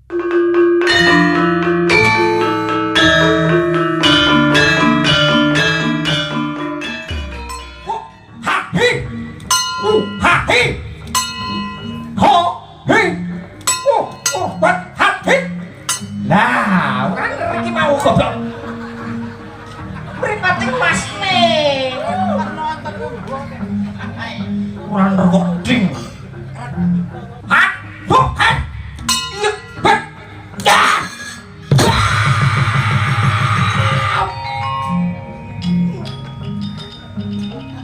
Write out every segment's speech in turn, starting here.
Nah, orang iki mau goblok. Mripate Mas nih. Orang recording. Hat, bukan. Iya, bet. Ya.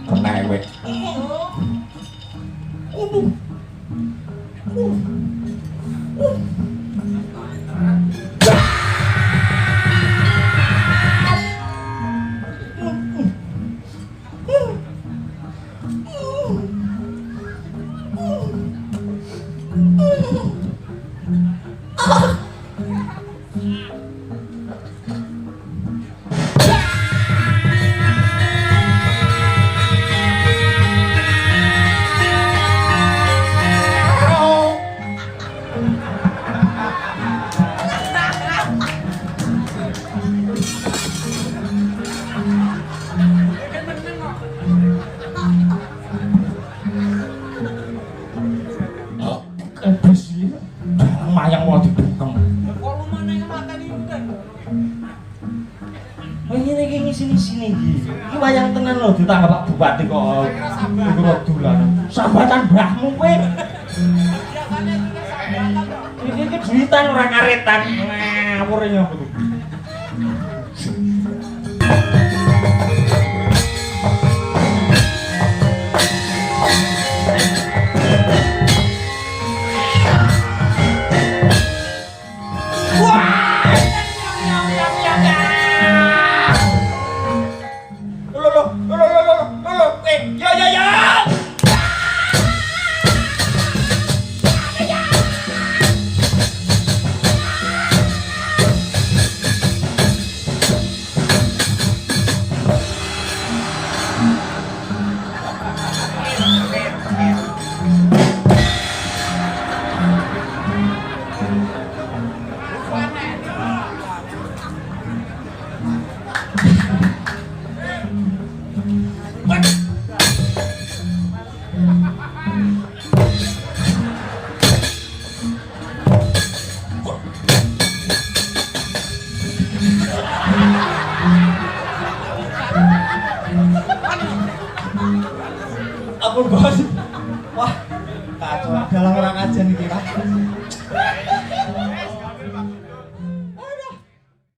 Kena wek. Mayang mau dibungkem. Oh ini sini. Ini wayang tenan loh ditangkap Pak Bupati kok. Iku rodulan. Sambatan mbahmu kowe. Iki duitan ora karetan. Ngawur nyapa tuh. Ampun bos, wah kacau dalam orang aja nih Pak.